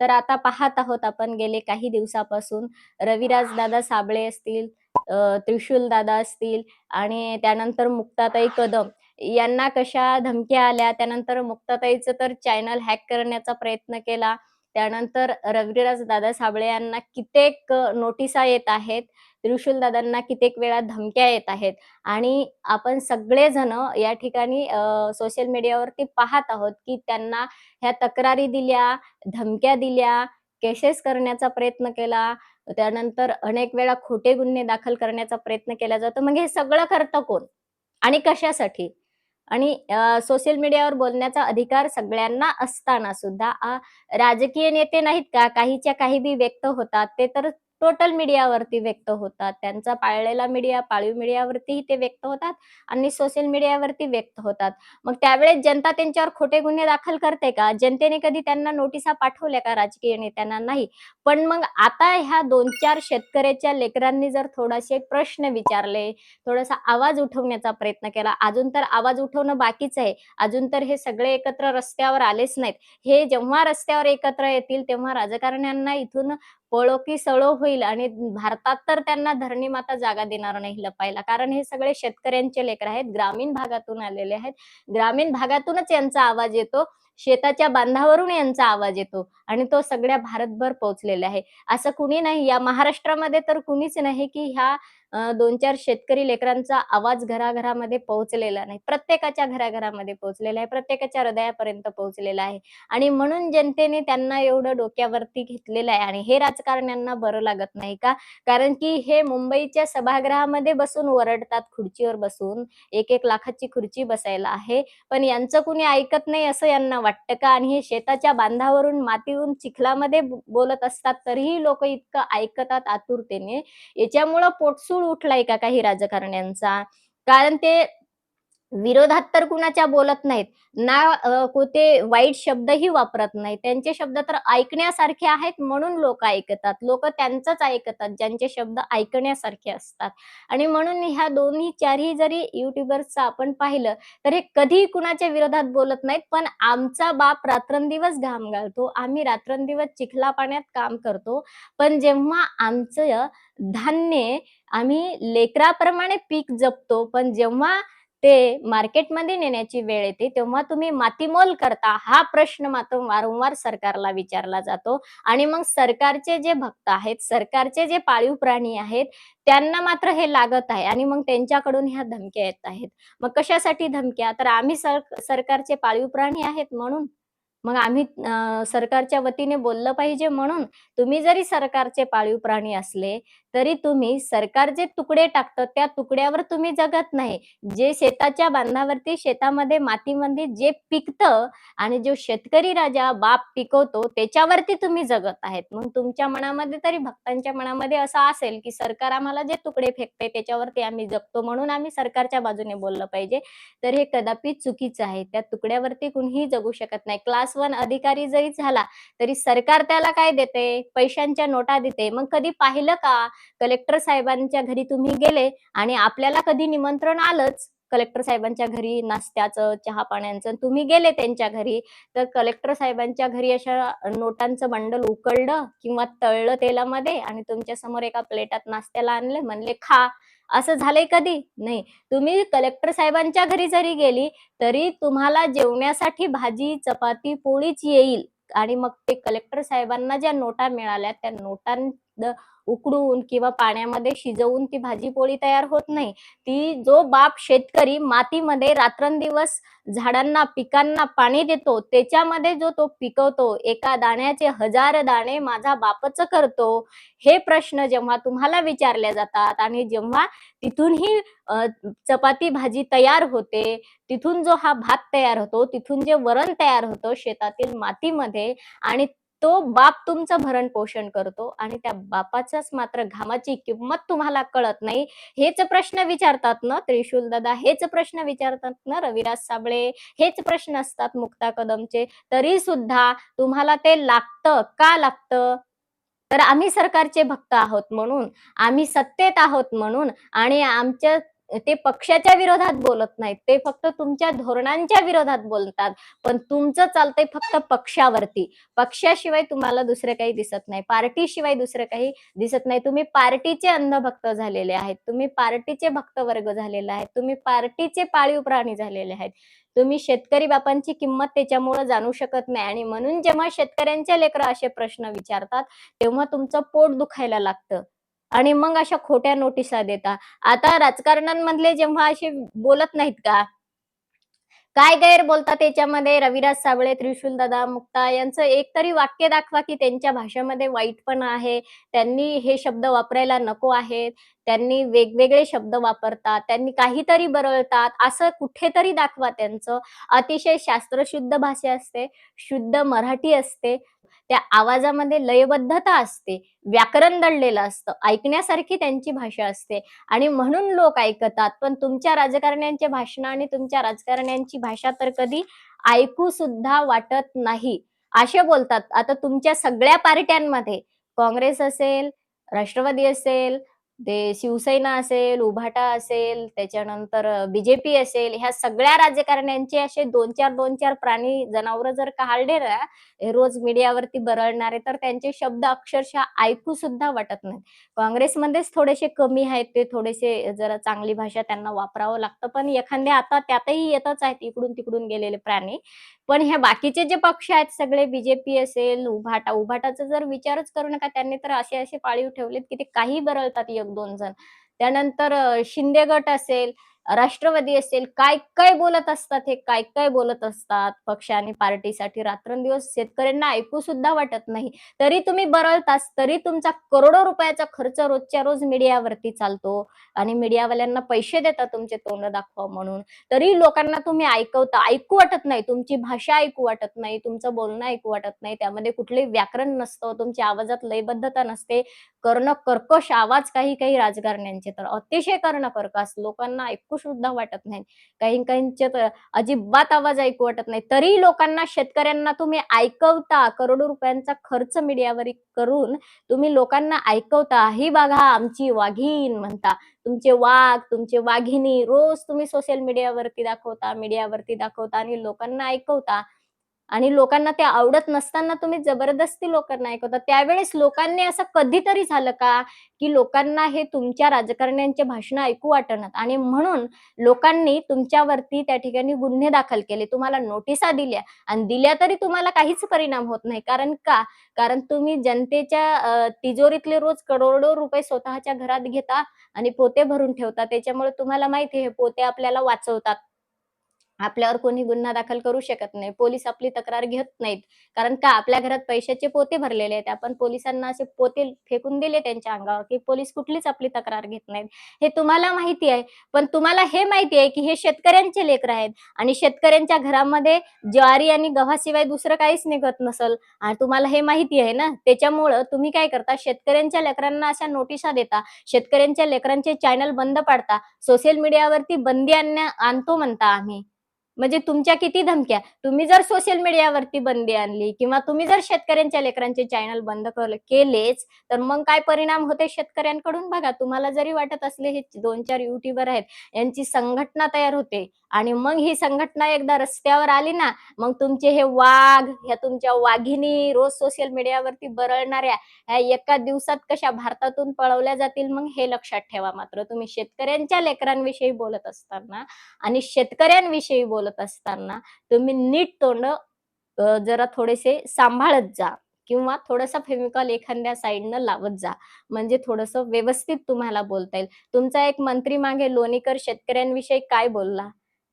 तर आता पाहत आहोत आपण गेले काही दिवसापासून रविराज दादा साबळे असतील, त्रिशूल दादा असतील आणि त्यानंतर मुक्ताताई कदम यांना कशा धमक्या आल्या. त्यानंतर मुक्ताताईचं तर चॅनल हॅक करण्याचा प्रयत्न केला. त्यानंतर रविराज दादा साबळे यांना कित्येक नोटिसा येत आहेत. त्रिशूल दादांना कित्येक वेळा धमक्या येत आहेत आणि आपण सगळेजण या ठिकाणी सोशल मीडियावरती पाहत आहोत, की त्यांना ह्या तक्रारी दिल्या, धमक्या दिल्या, केसेस करण्याचा प्रयत्न केला. त्यानंतर अनेक वेळा खोटे गुन्हे दाखल करण्याचा प्रयत्न केला जातो. मग हे सगळं करतं कोण? आणि कशासाठी? आणि सोशल मीडियावर बोलण्याचा अधिकार सगळ्यांना असताना सुद्धा राजकीय नेते नाहीत का, काहीच्या काही बी व्यक्त होतात. ते तर टोटल मीडियावरती व्यक्त होतात. त्यांचा पाळलेला मीडिया, पाळीव मीडियावरतीही ते व्यक्त होतात आणि सोशल मीडियावरती व्यक्त होतात. मग त्यावेळेस जनता त्यांच्यावर खोटे गुन्हे दाखल करते का? जनतेने कधी त्यांना नोटिसा पाठवल्या का राजकीय नेत्यांना? नाही. पण मग आता ह्या 2-4 शेतकऱ्याच्या लेकरांनी जर थोडेसे प्रश्न विचारले, थोडासा आवाज उठवण्याचा प्रयत्न केला. अजून तर आवाज उठवणं बाकीच आहे. अजून तर हे सगळे एकत्र रस्त्यावर आलेच नाहीत. हे जेव्हा रस्त्यावर एकत्र येतील, तेव्हा राजकारण्यांना इथून पळो की सळो होईल आणि भारतात तर त्यांना धरणी माता जागा देणार नाही लपायला. कारण हे सगळे शेतकऱ्यांचे लेकरं आहेत. ग्रामीण भागातून आलेले आहेत. ग्रामीण भागातूनच यांचा आवाज येतो. शेताच्या बांधावरून यांचा आवाज येतो आणि तो सगळ्या भारतभर पोहोचलेला आहे. असं कुणी नाही, या महाराष्ट्रामध्ये तर कुणीच नाही, की ह्या 2-4 शेतकरी लेकरांचा आवाज घराघरामध्ये पोहोचलेला नाही. प्रत्येकाच्या घराघरामध्ये पोहोचलेला आहे. प्रत्येकाच्या हृदयापर्यंत पोहोचलेला आहे आणि म्हणून जनतेने त्यांना एवढं डोक्यावरती घेतलेलं आहे आणि हे राजकारण्यांना बरं लागत नाही का? कारण की हे मुंबईच्या सभागृहामध्ये बसून ओरडतात, खुर्चीवर बसून. 1-1 लाखाची खुर्ची बसायला आहे. पण यांचं कुणी ऐकत नाही असं यांना वाटतं का? आणि हे शेताच्या बांधावरून, मातीवरून, चिखलामध्ये बोलत असतात, तरीही लोकं इतकं ऐकतात आतुरतेने. याच्यामुळं पोटसूळ उठलाय का काही राजकारण्यांचा? कारण ते विरोधात तर कुणाच्या बोलत नाहीत. ना कोणते वाईट शब्दही वापरत नाहीत. त्यांचे शब्द तर ऐकण्यासारखे आहेत म्हणून लोकं ऐकतात. लोकं त्यांचंच ऐकतात, ज्यांचे शब्द ऐकण्यासारखे असतात. आणि म्हणून ह्या दोन्ही चारही जरी यूट्यूबर्सचं आपण पाहिलं, तर हे कधीही कुणाच्या विरोधात बोलत नाहीत. पण आमचा बाप रात्रंदिवस घाम गाळतो. आम्ही रात्रंदिवस चिखला-पाण्यात काम करतो. पण जेव्हा आमचं धान्य आम्ही लेकराप्रमाणे पीक जपतो, पण जेव्हा ते मार्केटमध्ये नेण्याची वेळ येते, तेव्हा तुम्ही मातीमोल करता, हा प्रश्न मात्र वारंवार सरकारला विचारला जातो. आणि मग सरकारचे जे भक्त आहेत, सरकारचे जे पाळीव प्राणी आहेत, त्यांना मात्र हे लागत आहे आणि मग त्यांच्याकडून ह्या धमक्या येत आहेत. मग कशासाठी धमक्या? तर आम्ही सरकारचे पाळीव प्राणी आहेत म्हणून. मग आम्ही सरकारच्या वतीने बोललं पाहिजे म्हणून. तुम्ही जरी सरकारचे पाळीव प्राणी असले, तरी तुम्ही सरकार जे तुकडे टाकतं, त्या तुकड्यावर तुम्ही जगत नाही. जे शेताच्या बांधावरती, शेतामध्ये, मातीमध्ये जे पिकतं आणि जो शेतकरी राजा, बाप पिकवतो, त्याच्यावरती तुम्ही जगत आहेत. मग तुमच्या मनामध्ये तरी भक्तांच्या मनामध्ये असं असेल, की सरकार आम्हाला जे तुकडे फेकते, त्याच्यावरती आम्ही जगतो, म्हणून आम्ही सरकारच्या बाजूने बोललं पाहिजे. तर हे कदापि चुकीचं आहे. त्या तुकड्यावरती कुणीही जगू शकत नाही. क्लास 1 अधिकारी जरी झाला, तरी सरकार त्याला काय देते? पैशांच्या नोटा देते. मग कधी पाहिलं का? कलेक्टर साहेबांच्या घरी तुम्ही गेले आणि आपल्याला कधी निमंत्रण आलंच कलेक्टर साहेबांच्या घरी नाश्त्याचं, चहा-पाण्याचं. तुम्ही गेले त्यांच्या घरी, तर कलेक्टर साहेबांच्या घरी अशा नोटांचं बंडल उकळलं किंवा तळलं तेलामध्ये आणि तुमच्या समोर एका प्लेटात नाश्त्याला आणले, म्हणले, "खा." असं झालंय कधी? नाही. तुम्ही कलेक्टर साहेबांच्या घरी जरी गेली, तरी तुम्हाला जेवण्यासाठी भाजी, चपाती, पोळीच येईल आणि मग ते कलेक्टर साहेबांना ज्या नोटा मिळाल्या, त्या उकडून किंवा पाण्यामध्ये शिजवून ती भाजी-पोळी तयार होत नाही. ती जो बाप शेतकरी मातीमध्ये रात्रंदिवस झाडांना, पिकांना पाणी देतो, त्याच्यामध्ये जो तो पिकवतो, एका दाण्याचे 1000 दाणे माझा बापच करतो. हे प्रश्न जेव्हा तुम्हाला विचारले जातात आणि जेव्हा तिथूनही चपाती भाजी तयार होते, तिथून जो हा भात तयार होतो, तिथून जे वरण तयार होतं शेतातील मातीमध्ये आणि तो बाप तुमचं भरण-पोषण करतो आणि त्या बापाच्याच मात्र घामाची किंमत तुम्हाला कळत नाही. हेच प्रश्न विचारतात ना त्रिशूल दादा, हेच प्रश्न विचारतात ना रविराज साबळे, हेच प्रश्न असतात मुक्ता कदमचे. तरी सुद्धा तुम्हाला ते लागतं. का लागतं? तर आम्ही सरकारचे भक्त आहोत म्हणून, आम्ही सत्तेत आहोत म्हणून आणि आमच्या ते पक्षाच्या विरोधात बोलत नाहीत. ते फक्त तुमच्या धोरणांच्या विरोधात बोलतात. पण तुमचं चालतंय फक्त पक्षावरती. पक्षाशिवाय तुम्हाला दुसरं काही दिसत नाही. पार्टीशिवाय दुसरं काही दिसत नाही. तुम्ही पार्टीचे अंधभक्त झालेले आहेत. तुम्ही पार्टीचे भक्तवर्ग झालेले आहेत. तुम्ही पार्टीचे पाळीव प्राणी झालेले आहेत. तुम्ही शेतकरी बापांची किंमत त्याच्यामुळं जाणू शकत नाही आणि म्हणून जेव्हा शेतकऱ्यांचे लेकरं असे प्रश्न विचारतात, तेव्हा तुमचं पोट दुखायला लागतं आणि मग अशा खोट्या नोटिसा देता. आता राजकारण्यांमधले जेव्हा असे बोलत नाहीत का, काय गैर बोलतात त्याच्यामध्ये रविराज साबळे, त्रिशूलदादा, मुक्ता यांचं एक तरी वाक्य दाखवा, की त्यांच्या भाषेमध्ये वाईटपणा आहे. त्यांनी हे शब्द वापरायला नको आहेत. त्यांनी वेगवेगळे शब्द वापरतात. त्यांनी काहीतरी बरळतात. असं कुठेतरी दाखवा त्यांचं. अतिशय शास्त्रशुद्ध भाषा असते, शुद्ध मराठी असते. त्या आवाजामध्ये लयबद्धता असते, व्याकरण दडलेलं असतं. ऐकण्यासारखी त्यांची भाषा असते. आणि म्हणून लोक ऐकतात. पण तुमच्या राजकारण्यांचे भाषणं आणि तुमच्या राजकारण्यांची भाषा तर कधी ऐकू सुद्धा वाटत नाही. असे बोलतात. आता तुमच्या सगळ्या पार्ट्यांमध्ये काँग्रेस असेल, राष्ट्रवादी असेल, ते शिवसेना असेल, उभाटा असेल, त्याच्यानंतर बीजेपी असेल, ह्या सगळ्या राजकारण्यांचे असे 2-4, 2-4 प्राणी जनावरं जर का हालले ना, हे रोज मीडियावरती बरळणारे, तर त्यांचे शब्द अक्षरशः ऐकू सुद्धा वाटत नाहीत. काँग्रेसमध्येच थोडेसे कमी आहेत, ते थोडेसे जरा चांगली भाषा त्यांना वापरावं लागतं. पण एखाद्या आता त्यातही येतच आहेत इकडून-तिकडून गेलेले प्राणी. पण ह्या बाकीचे जे पक्ष आहेत सगळे बीजेपी असेल, उभाटाचा जर विचारच करू नका. त्यांनी तर असे-असे पाळीव ठेवलेत, की ते काहीही बरळतात 1-2 जण. त्यानंतर शिंदे गट असेल, राष्ट्रवादी असेल, काय-काय बोलत असतात हे, काय-काय बोलत असतात पक्ष आणि पार्टीसाठी रात्रंदिवस शेतकऱ्यांना ऐकू सुद्धा वाटत नाही. तरी तुम्ही बरळताच, तरी तुमचा करोडो रुपयाचा खर्च रोजच्या रोज मीडियावरती चालतो आणि मीडियावाल्यांना पैसे देतात तुमचे तोंड दाखवा म्हणून. तरी लोकांना तुम्ही ऐकवता. ऐकू वाटत नाही, तुमची भाषा ऐकू वाटत नाही, तुमचं बोलणं ऐकू वाटत नाही. त्यामध्ये कुठलंही व्याकरण नसतं, तुमच्या आवाजात लयबद्धता नसते. कर्कश आवाज काही-काही राजकारण्यांचे तर अतिशय कर्कश. लोकांना ऐकू सुद्धा वाटत नाही. काही-काहींचे तर अजिबात आवाज ऐकू वाटत नाही. तरी लोकांना, शेतकऱ्यांना तुम्ही ऐकवता. करोडो रुपयांचा खर्च मीडियावर करून तुम्ही लोकांना ऐकवता. "ही बघा आमची वाघीण" म्हणता. तुमचे वाघ, तुमची वाघिणी रोज तुम्ही सोशल मीडियावरती दाखवता आणि लोकांना ऐकवता. आणि लोकांना ते आवडत नसताना तुम्ही जबरदस्ती लोकांना ऐकवता. त्यावेळेस लोकांनी असं कधीतरी झालं का, की लोकांना हे तुमच्या राजकारण्यांचे भाषणं ऐकू वाटेनात आणि म्हणून लोकांनी तुमच्यावरती त्या ठिकाणी गुन्हे दाखल केले. तुम्हाला नोटिसा दिल्या आणि दिल्या तरी तुम्हाला काहीच परिणाम होत नाही. कारण का? कारण तुम्ही जनतेच्या तिजोरीतले रोज करोडो रुपये स्वतःच्या घरात घेता आणि पोते भरून ठेवता. त्याच्यामुळे तुम्हाला माहिती आहे हे पोते आपल्याला वाचवतात. आपल्यावर कोणी गुन्हा दाखल करू शकत नाही. पोलीस आपली तक्रार घेत नाहीत. कारण का आपल्या घरात पैशाचे पोते भरलेले आहेत. आपण पोलिसांना असे पोते फेकून दिले त्यांच्या अंगावर, की पोलीस कुठलीच आपली तक्रार घेत नाहीत. हे तुम्हाला माहिती आहे. पण तुम्हाला हे माहिती आहे, की हे शेतकऱ्यांचे लेकरं आहेत आणि शेतकऱ्यांच्या घरामध्ये ज्वारी आणि गव्हाशिवाय दुसरं काहीच निघत नसल आणि तुम्हाला हे माहिती आहे ना. त्याच्यामुळं तुम्ही काय करता, शेतकऱ्यांच्या लेकरांना अशा नोटिसा देता. शेतकऱ्यांच्या लेकरांचे चॅनल बंद पाडता. सोशल मीडियावरती बंदी आणतो म्हणता आम्ही. म्हणजे तुमच्या किती धमक्या. तुम्ही जर सोशल मीडियावरती बंदी आणली किंवा तुम्ही जर शेतकऱ्यांच्या लेकरांचे चॅनल बंद केलेच, तर मग काय परिणाम होते शेतकऱ्यांकडून बघा. तुम्हाला जरी वाटत असले हे 2-4 युट्यूबर आहेत, यांची संघटना तयार होते आणि मग ही संघटना एकदा रस्त्यावर आली ना, मग तुमचे हे वाघ, ह्या तुमच्या वाघिणी रोज सोशल मीडियावरती बरळणाऱ्या, ह्या एका दिवसात कशा भारतातून पळवल्या जातील मग हे लक्षात ठेवा. मात्र तुम्ही शेतकऱ्यांच्या लेकरांविषयी बोलत असताना आणि शेतकऱ्यांविषयी बोलत असताना तुम्ही नीट तोंड जरा थोडेसे सांभाळत जा किंवा थोडासा फेविकॉल एखाद्या साइडनं लावत जा. म्हणजे थोडंसं व्यवस्थित तुम्हाला बोलता येईल. तुमचा एक मंत्री मागे लोणीकर शेतकऱ्यांविषयी काय बोलला?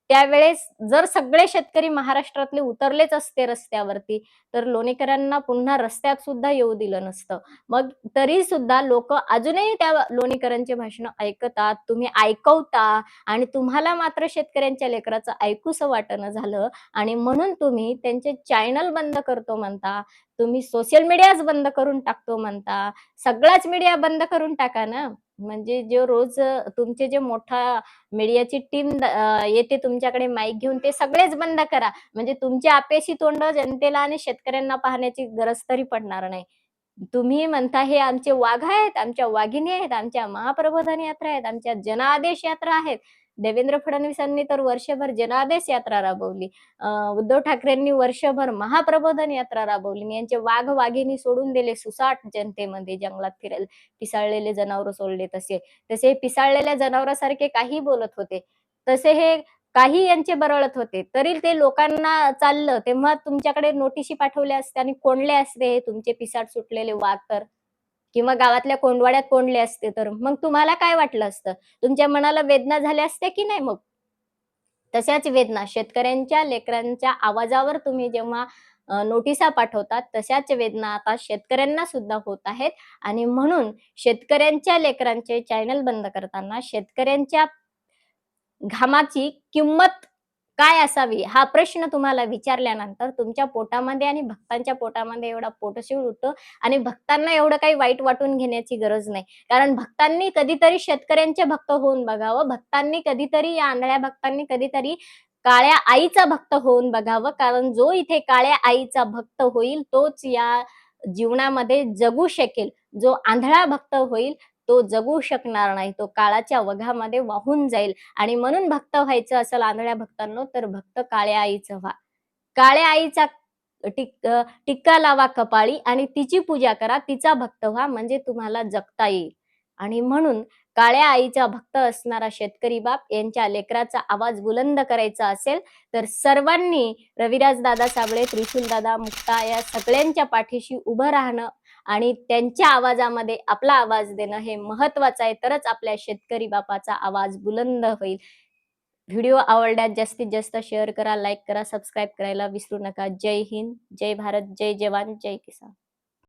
त्यावेळेस जर सगळे शेतकरी महाराष्ट्रातले उतरलेच असते रस्त्यावरती, तर लोणीकरांना पुन्हा रस्त्यात सुद्धा येऊ दिलं नसतं. मग तरी सुद्धा लोकं अजूनही त्या लोणीकरांची भाषणं ऐकतात. तुम्ही ऐकवता आणि तुम्हाला मात्र शेतकऱ्यांच्या लेकराचं ऐकूसं वाटेना झालं आणि म्हणून तुम्ही त्यांचे चॅनल बंद करतो म्हणता. तुम्ही सोशल मीडियाच बंद करून टाकतो म्हणता. सगळाच मीडिया बंद करून टाका ना. म्हणजे जे रोज तुमचे जे मोठा मीडियाची टीम येते तुमच्याकडे माईक घेऊन ते सगळेच बंद करा. म्हणजे तुमची आपल्याशी तोंड जनतेला आणि शेतकऱ्यांना पाहण्याची गरज तरी पडणार नाही. तुम्ही म्हणता हे आमचे वाघ आहेत, आमच्या वाघिणी आहेत, आमच्या महाप्रबोधन यात्रा आहेत, आमच्या जनादेश यात्रा आहेत. देवेंद्र फडणवीसांनी तर वर्षभर जनादेश यात्रा राबवली. उद्धव ठाकरेंनी वर्षभर महाप्रबोधन यात्रा राबवली आणि यांचे वाघ-वाघिणी सोडून दिले सुसाट जनतेमध्ये जंगलात फिरायला. पिसाळलेले जनावरं सोडले तसे. तसे पिसाळलेल्या जनावरासारखे काही बोलत होते. तसे हे काही यांचे बरळत होते. तरी ते लोकांना चाललं. तेव्हा तुमच्याकडे नोटिशी पाठवल्या असत्या आणि कोंडले असते हे तुमचे पिसाट सुटलेले वाघ तर. किंवा गावातल्या कोंडवाड्यात कोंडले असते तर. मग तुम्हाला काय वाटलं असतं? तुमच्या मनाला वेदना झाल्या असत्या की नाही मग? तशाच वेदना शेतकऱ्यांच्या लेकरांच्या आवाजावर तुम्ही जेव्हा नोटिसा पाठवतात, तशाच वेदना आता शेतकऱ्यांना सुद्धा होत आहेत आणि म्हणून शेतकऱ्यांच्या लेकरांचे चॅनल बंद करताना शेतकऱ्यांच्या घामाची किंमत काय असावी? हा प्रश्न तुम्हाला विचारल्यानंतर तुमच्या पोटामध्ये आणि भक्तांच्या पोटामध्ये एवढा पोटशूळ उठतो आणि भक्तांना एवढं काही वाईट वाटून घेण्याची गरज नाही. कारण भक्तांनी कधीतरी शेतकऱ्यांचे भक्त होऊन बघावं. भक्तांनी कधीतरी या आंधळ्या भक्तांनी कधीतरी काळ्या आईचा भक्त होऊन बघावं. कारण जो इथे काळ्या आईचा भक्त होईल, तोच या जीवनामध्ये जगू शकेल. जो आंधळा भक्त होईल, तो जगू शकणार नाही. तो काळाच्या ओघामध्ये वाहून जाईल. आणि म्हणून भक्त व्हायचं असेल आंधळ्या भक्तांनो, तर भक्त काळ्या आईचं व्हा. काळ्या आईचा टिक्का लावा कपाळी आणि तिची पूजा करा, तिचा भक्त व्हा, म्हणजे तुम्हाला जगता येईल. आणि म्हणून काळ्या आईचा भक्त असणारा शेतकरी बाप यांच्या लेकराचा आवाज बुलंद करायचा असेल, तर सर्वांनी रविराज दादा साबळे, त्रिशूल दादा, मुक्ता या सगळ्यांच्या पाठीशी उभं राहणं आणि त्यांच्या आवाजामध्ये आपला आवाज देणं हे महत्वाचं आहे. तरच आपल्या शेतकरी बापाचा आवाज बुलंद होईल. व्हिडिओ आवडल्यास जास्तीत जास्त शेअर करा, लाईक करा, सबस्क्राईब करायला विसरू नका. जय हिंद, जय भारत, जय जवान, जय किसान.